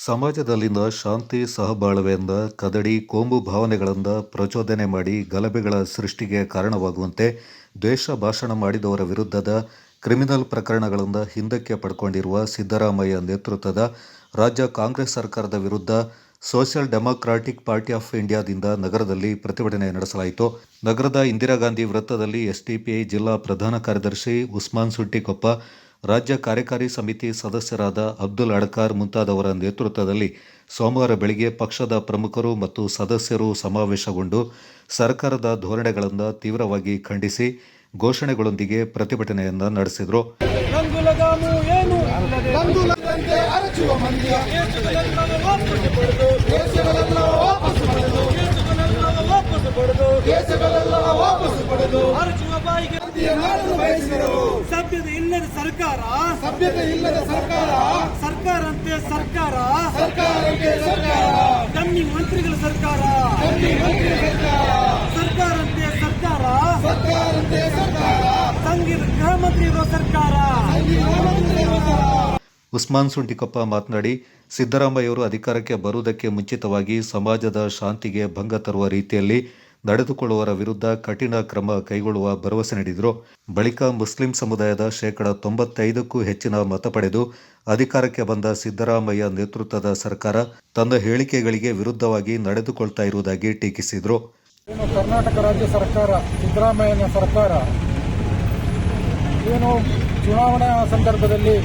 ಸಮಾಜದಲ್ಲಿನ ಶಾಂತಿ ಸಹಬಾಳ್ವೆಯಿಂದ ಕದಡಿ ಕೋಮು ಭಾವನೆಗಳಿಂದ ಪ್ರಚೋದನೆ ಮಾಡಿ ಗಲಭೆಗಳ ಸೃಷ್ಟಿಗೆ ಕಾರಣವಾಗುವಂತೆ ದ್ವೇಷ ಭಾಷಣ ಮಾಡಿದವರ ವಿರುದ್ಧದ ಕ್ರಿಮಿನಲ್ ಪ್ರಕರಣಗಳಿಂದ ಹಿಂದಕ್ಕೆ ಪಡ್ಕೊಂಡಿರುವ ಸಿದ್ದರಾಮಯ್ಯ ನೇತೃತ್ವದ ರಾಜ್ಯ ಕಾಂಗ್ರೆಸ್ ಸರ್ಕಾರದ ವಿರುದ್ಧ ಸೋಷಿಯಲ್ ಡೆಮಾಕ್ರಾಟಿಕ್ ಪಾರ್ಟಿ ಆಫ್ ಇಂಡಿಯಾದಿಂದ ನಗರದಲ್ಲಿ ಪ್ರತಿಭಟನೆ ನಡೆಸಲಾಯಿತು. ನಗರದ ಇಂದಿರಾ ಗಾಂಧಿ ವೃತ್ತದಲ್ಲಿ ಎಸ್ಡಿಪಿಐ ಜಿಲ್ಲಾ ಪ್ರಧಾನ ಕಾರ್ಯದರ್ಶಿ ಉಸ್ಮಾನ್ ಸುಟ್ಟಿಕೊಪ್ಪ, ರಾಜ್ಯ ಕಾರ್ಯಕಾರಿ ಸಮಿತಿ ಸದಸ್ಯರಾದ ಅಬ್ದುಲ್ ಅಡ್ಕಾರ್ ಮುಂತಾದವರ ನೇತೃತ್ವದಲ್ಲಿ ಸೋಮವಾರ ಬೆಳಗ್ಗೆ ಪಕ್ಷದ ಪ್ರಮುಖರು ಮತ್ತು ಸದಸ್ಯರು ಸಮಾವೇಶಗೊಂಡು ಸರ್ಕಾರದ ಧೋರಣೆಗಳನ್ನು ತೀವ್ರವಾಗಿ ಖಂಡಿಸಿ ಘೋಷಣೆಗಳೊಂದಿಗೆ ಪ್ರತಿಭಟನೆಯನ್ನು ನಡೆಸಿದರು. ಸಭ್ಯತೆ ಇಲ್ಲದ ಸರ್ಕಾರ, ಸರ್ಕಾರಂತೆ ಸರ್ಕಾರ, ಕಮ್ಮಿ ಮಂತ್ರಿಗಳ ಸರ್ಕಾರ, ಸರ್ಕಾರಂತೆ ಸರ್ಕಾರ, ಸಂಘದ ಗೃಹ ಮಂತ್ರಿ ಇರುವ ಸರ್ಕಾರ. ಉಸ್ಮಾನ್ ಸುಂಟಿಕೊಪ್ಪ ಮಾತನಾಡಿ, ಸಿದ್ದರಾಮಯ್ಯವರು ಅಧಿಕಾರಕ್ಕೆ ಬರುವುದಕ್ಕೆ ಮುಂಚಿತವಾಗಿ ಸಮಾಜದ ಶಾಂತಿಗೆ ಭಂಗ ತರುವ ರೀತಿಯಲ್ಲಿ ನಡೆದುಕೊಳ್ಳುವವರ ವಿರುದ್ಧ ಕಠಿಣ ಕ್ರಮ ಕೈಗೊಳ್ಳುವ ಭರವಸೆ ನೀಡಿದರು. ಬಳಿಕ ಮುಸ್ಲಿಂ ಸಮುದಾಯದ 95% ಹೆಚ್ಚಿನ ಮತ ಪಡೆದು ಅಧಿಕಾರಕ್ಕೆ ಬಂದ ಸಿದ್ದರಾಮಯ್ಯ ನೇತೃತ್ವದ ಸರ್ಕಾರ ತನ್ನ ಹೇಳಿಕೆಗಳಿಗೆ ವಿರುದ್ಧವಾಗಿ ನಡೆದುಕೊಳ್ತಾ ಇರುವುದಾಗಿ ಟೀಕಿಸಿದರು. ಕರ್ನಾಟಕ ರಾಜ್ಯ ಸರ್ಕಾರ, ಸಿದ್ದರಾಮಯ್ಯನ ಸರ್ಕಾರ ಏನು ಚುನಾವಣಾ ಸಂದರ್ಭದಲ್ಲಿ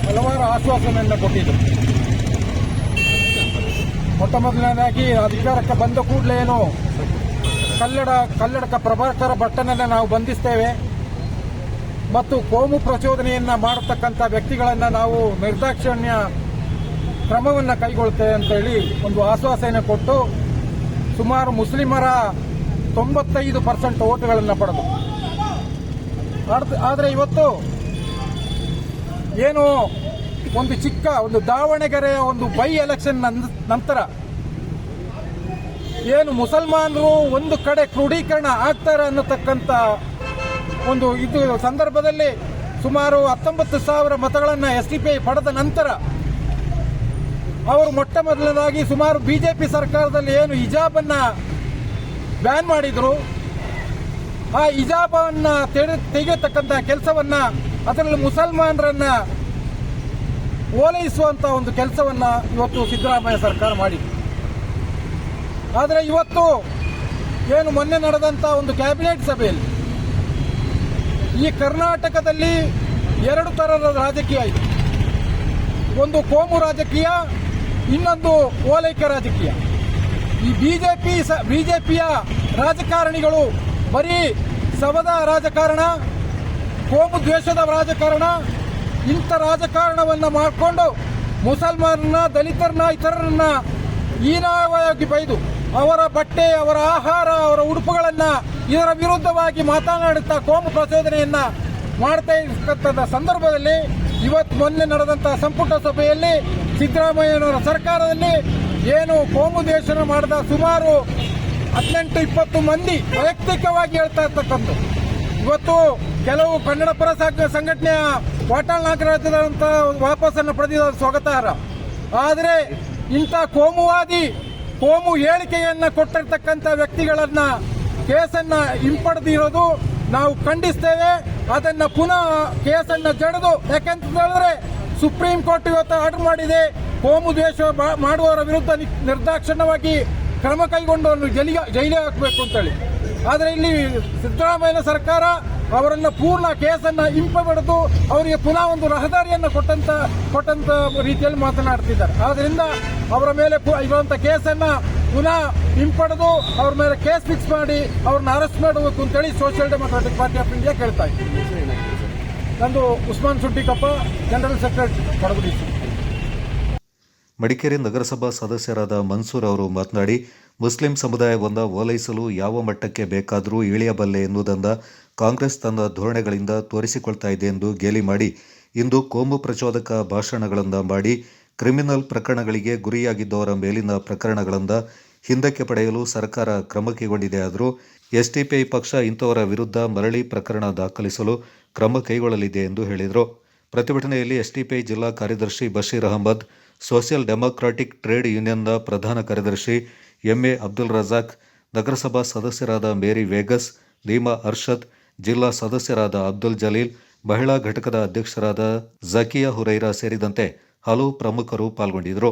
ಹಲವಾರು ಆಶ್ವಾಸನೆಯನ್ನು ಕೊಟ್ಟಿದೆ. ಮೊಟ್ಟ ಮೊದಲನೇದಾಗಿ ಅಧಿಕಾರಕ್ಕೆ ಬಂದ ಕೂಡಲೇ ಏನು ಕಲ್ಲಡಕ ಪ್ರಭಾಕರ ಭಟ್ಟನನ್ನು ನಾವು ಬಂಧಿಸ್ತೇವೆ ಮತ್ತು ಕೋಮು ಪ್ರಚೋದನೆಯನ್ನು ಮಾಡತಕ್ಕಂಥ ವ್ಯಕ್ತಿಗಳನ್ನು ನಾವು ನಿರ್ದಾಕ್ಷಿಣ್ಯ ಕ್ರಮವನ್ನು ಕೈಗೊಳ್ತೇವೆ ಅಂತೇಳಿ ಒಂದು ಆಶ್ವಾಸನೆ ಕೊಟ್ಟು ಸುಮಾರು ಮುಸ್ಲಿಮರ 95% ಓಟುಗಳನ್ನು ಪಡೆದು, ಆದರೆ ಇವತ್ತು ಏನು ಒಂದು ದಾವಣಗೆರೆಯ ಒಂದು ಬೈ ಎಲೆಕ್ಷನ್ ನಂತರ ಏನು ಮುಸಲ್ಮಾನರು ಒಂದು ಕಡೆ ಕ್ರೋಢೀಕರಣ ಆಗ್ತಾರೆ ಅನ್ನತಕ್ಕಂಥ ಒಂದು ಸಂದರ್ಭದಲ್ಲಿ ಸುಮಾರು 19,000 ಮತಗಳನ್ನು ಎಸ್ಡಿಪಿಐ ಪಡೆದ ನಂತರ ಅವರು ಮೊಟ್ಟ ಮೊದಲನೇದಾಗಿ ಸುಮಾರು ಬಿಜೆಪಿ ಸರ್ಕಾರದಲ್ಲಿ ಏನು ಹಿಜಾಬನ್ನು ಬ್ಯಾನ್ ಮಾಡಿದ್ರು, ಆ ಹಿಜಾಬನ್ನು ತೆಗೆಯತಕ್ಕಂಥ ಕೆಲಸವನ್ನ, ಅದರಲ್ಲಿ ಮುಸಲ್ಮಾನರನ್ನ ಓಲೈಸುವಂತ ಒಂದು ಕೆಲಸವನ್ನ ಇವತ್ತು ಸಿದ್ದರಾಮಯ್ಯ ಸರ್ಕಾರ ಮಾಡಿದೆ. ಆದರೆ ಇವತ್ತು ಏನು ಮೊನ್ನೆ ನಡೆದಂತ ಒಂದು ಕ್ಯಾಬಿನೆಟ್ ಸಭೆಯಲ್ಲಿ ಈ ಕರ್ನಾಟಕದಲ್ಲಿ 2 ಥರದ ರಾಜಕೀಯ ಇದೆ. ಒಂದು ಕೋಮು ರಾಜಕೀಯ, ಇನ್ನೊಂದು ಓಲೈಕೆ ರಾಜಕೀಯ. ಈ ಬಿಜೆಪಿಯ ರಾಜಕಾರಣಿಗಳು ಬರೀ ಶವದ ರಾಜಕಾರಣ, ಕೋಮು ದ್ವೇಷದ ರಾಜಕಾರಣ, ಇಂಥ ರಾಜಕಾರಣವನ್ನು ಮಾಡಿಕೊಂಡು ಮುಸಲ್ಮಾನರನ್ನ, ದಲಿತರನ್ನ, ಇತರರನ್ನ ಹೀನಾಯವಾಗಿ ಬೈದು ಅವರ ಬಟ್ಟೆ, ಅವರ ಆಹಾರ, ಅವರ ಉಡುಪುಗಳನ್ನು ಇದರ ವಿರುದ್ಧವಾಗಿ ಮಾತನಾಡುತ್ತಾ ಕೋಮು ಪ್ರಚೋದನೆಯನ್ನ ಮಾಡ್ತಾ ಇರ್ತಕ್ಕಂಥ ಸಂದರ್ಭದಲ್ಲಿ ಇವತ್ತು ಮೊನ್ನೆ ನಡೆದಂತಹ ಸಂಪುಟ ಸಭೆಯಲ್ಲಿ ಸಿದ್ದರಾಮಯ್ಯನವರ ಸರ್ಕಾರದಲ್ಲಿ ಏನು ಕೋಮು ದ್ವೇಷ ಮಾಡಿದ ಸುಮಾರು 18-20 ಮಂದಿ ವೈಯಕ್ತಿಕವಾಗಿ ಹೇಳ್ತಾ ಇರ್ತಕ್ಕಂಥ, ಇವತ್ತು ಕೆಲವು ಕನ್ನಡ ಪರ ಸಂಘಟನೆಯ ವಾಟಾಳ್ ನಾಗರಾಜರಂತ ವಾಪಸ್ಸನ್ನು ಪಡೆದಿದ್ದಾರೆ, ಸ್ವಾಗತಾರ್ಹ. ಆದರೆ ಇಂಥ ಕೋಮುವಾದಿ, ಕೋಮು ಹೇಳಿಕೆಯನ್ನ ಕೊಟ್ಟಿರ್ತಕ್ಕಂಥ ವ್ಯಕ್ತಿಗಳನ್ನ ಕೇಸನ್ನ ಹಿಂಪಡೆದಿರೋದು ನಾವು ಖಂಡಿಸ್ತೇವೆ. ಅದನ್ನ ಪುನಃ ಕೇಸನ್ನ ಜಡಿದು, ಯಾಕಂತ ಹೇಳಿದ್ರೆ ಸುಪ್ರೀಂ ಕೋರ್ಟ್ ಇವತ್ತು ಆರ್ಡರ್ ಮಾಡಿದೆ, ಕೋಮು ದ್ವೇಷ ಮಾಡುವವರ ವಿರುದ್ಧ ನಿರ್ದಾಕ್ಷಿಣ್ಯವಾಗಿ ಕ್ರಮ ಕೈಗೊಂಡು ಜೈಲಿಗೆ ಹಾಕಬೇಕು ಅಂತೇಳಿ. ಆದರೆ ಇಲ್ಲಿ ಸಿದ್ದರಾಮಯ್ಯನ ಸರ್ಕಾರ ಅವರನ್ನ ಪೂರ್ಣ ಕೇಸನ್ನ ಹಿಂಪಡೆದು ಅವರಿಗೆ ಪುನಃ ಒಂದು ರಹದಾರಿಯನ್ನು ಕೊಟ್ಟಂತ ರೀತಿಯಲ್ಲಿ ಮಾತನಾಡ್ತಿದ್ದಾರೆ. ಆದ್ದರಿಂದ ಅವರ ಮೇಲೆ ಇರುವಂತ ಕೇಸನ್ನ ಪುನಃ ಹಿಂಪಡೆದು ಅವ್ರ ಮೇಲೆ ಕೇಸ್ ಫಿಕ್ಸ್ ಮಾಡಿ ಅವ್ರನ್ನ ಅರೆಸ್ಟ್ ಮಾಡಬೇಕು ಅಂತೇಳಿ social democratic party of India ಕೇಳ್ತಾ ಇದ್ದೀನಿ. ನಂದು Usman Suttikoppa, general secretary, Kodagu district. Madikeri ನಗರಸಭಾ ಸದಸ್ಯರಾದ ಮನ್ಸೂರ್ ಅವರು ಮಾತನಾಡಿ, ಮುಸ್ಲಿಂ ಸಮುದಾಯವನ್ನು ಓಲೈಸಲು ಯಾವ ಮಟ್ಟಕ್ಕೆ ಬೇಕಾದರೂ ಇಳಿಯಬಲ್ಲೆ ಎನ್ನುವುದನ್ನು ಕಾಂಗ್ರೆಸ್ ತನ್ನ ಧೋರಣೆಗಳಿಂದ ತೋರಿಸಿಕೊಳ್ತಾ ಇದೆ ಎಂದು ಗೇಲಿ ಮಾಡಿ, ಇಂದು ಕೋಮು ಪ್ರಚೋದಕ ಭಾಷಣಗಳನ್ನು ಮಾಡಿ ಕ್ರಿಮಿನಲ್ ಪ್ರಕರಣಗಳಿಗೆ ಗುರಿಯಾಗಿದ್ದವರ ಮೇಲಿನ ಪ್ರಕರಣಗಳನ್ನು ಹಿಂದಕ್ಕೆ ಪಡೆಯಲು ಸರ್ಕಾರ ಕ್ರಮ ಕೈಗೊಂಡಿದೆ. ಆದರೂ ಎಸ್ಡಿಪಿಐ ಪಕ್ಷ ಇಂಥವರ ವಿರುದ್ಧ ಮರಳಿ ಪ್ರಕರಣ ದಾಖಲಿಸಲು ಕ್ರಮ ಕೈಗೊಳ್ಳಲಿದೆ ಎಂದು ಹೇಳಿದರು. ಪ್ರತಿಭಟನೆಯಲ್ಲಿ ಎಸ್ಡಿಪಿಐ ಜಿಲ್ಲಾ ಕಾರ್ಯದರ್ಶಿ Basheer Ahmed, social democratic trade ಯೂನಿಯನ್ನ ಪ್ರಧಾನ ಕಾರ್ಯದರ್ಶಿ ಎಂಎ ಅಬ್ದುಲ್ ರಜಾಕ್, ನಗರಸಭಾ ಸದಸ್ಯರಾದ ಮೇರಿ ವೇಗಸ್, ದೀಮಾ ಅರ್ಷದ್, ಜಿಲ್ಲಾ ಸದಸ್ಯರಾದ ಅಬ್ದುಲ್ ಜಲೀಲ್, ಮಹಿಳಾ ಘಟಕದ ಅಧ್ಯಕ್ಷರಾದ ಝಕಿಯಾ ಹುರೈರಾ ಸೇರಿದಂತೆ ಹಲವು ಪ್ರಮುಖರು ಪಾಲ್ಗೊಂಡಿದ್ದರು.